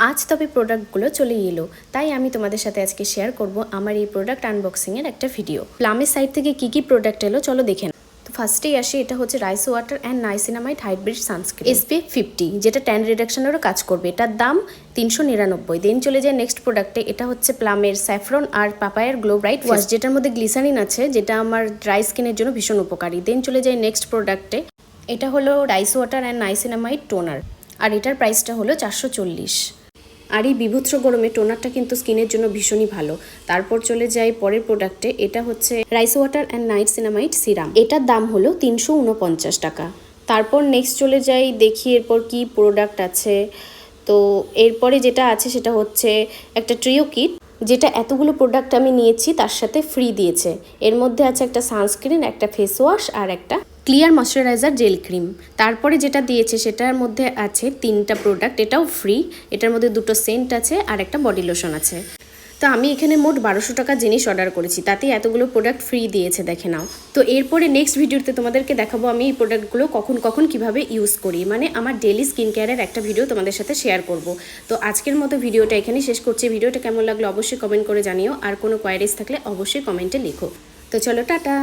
আজ তবে প্রোডাক্টগুলো চলে এলো, তাই আমি তোমাদের সাথে আজকে শেয়ার করব আমার এই প্রোডাক্ট আনবক্সিংয়ের একটা ভিডিও। প্লামের সাইড থেকে কি কি প্রোডাক্ট এলো চলো দেখে নাও। তো ফার্স্টেই আসি, এটা হচ্ছে rice water and niacinamide hybrid sunscreen SPF 50, যেটা ট্যান রিডাকশনেরও কাজ করবে। এটার দাম 399। দেন চলে যায় নেক্সট প্রোডাক্টে, এটা হচ্ছে প্লামের স্যাফরন আর পাপায়ার গ্লো ব্রাইট ওয়াশ, যেটার মধ্যে গ্লিসারিন আছে, যেটা আমার ড্রাই স্কিনের জন্য ভীষণ উপকারী। দেন চলে যায় নেক্সট প্রোডাক্টে, এটা হলো rice water and niacinamide toner, আর এটার প্রাইসটা হলো 440। আর এই বিভৎস গরমে টোনারটা কিন্তু স্কিনের জন্য ভীষণই ভালো। তারপর চলে যাই পরের প্রোডাক্টে, এটা হচ্ছে rice water and niacinamide serum, এটার দাম হলো 349 টাকা। তারপর নেক্সট চলে যাই, দেখি এরপর কি প্রোডাক্ট আছে। তো এরপরে যেটা আছে সেটা হচ্ছে একটা ট্রিও কিট, যেটা এতগুলো প্রোডাক্ট আমি নিয়েছি তার সাথে ফ্রি দিয়েছে। এর মধ্যে আছে একটা সানস্ক্রিন, একটা ফেস ওয়াশ আর একটা ক্লিয়ার ময়শ্চারাইজার জেল ক্রিম। তারপরে যেটা দিয়েছে সেটার মধ্যে আছে 3টা প্রোডাক্ট, এটাও ফ্রি। এটার মধ্যে 2টো সেন্ট আছে আর একটা বডি লোশন আছে। তো আমি এখানে মোট 1200 টাকা জিনিস অর্ডার করেছি, তাতে এতগুলো প্রোডাক্ট ফ্রি দিয়েছে, দেখে নাও। তো এরপরে নেক্সট ভিডিওতে তোমাদেরকে দেখাবো আমি এই প্রোডাক্টগুলো কখন কখন কিভাবে ইউজ করি, মানে আমার ডেলি স্কিন কেয়ারের একটা ভিডিও তোমাদের সাথে শেয়ার করব। তো আজকের মতো ভিডিওটা এখানেই শেষ করছি। ভিডিওটা কেমন লাগলো অবশ্যই কমেন্ট করে জানিও, আর কোনো কোয়ারিজ থাকলে অবশ্যই কমেন্টে লিখো। তো চলো, টাটা।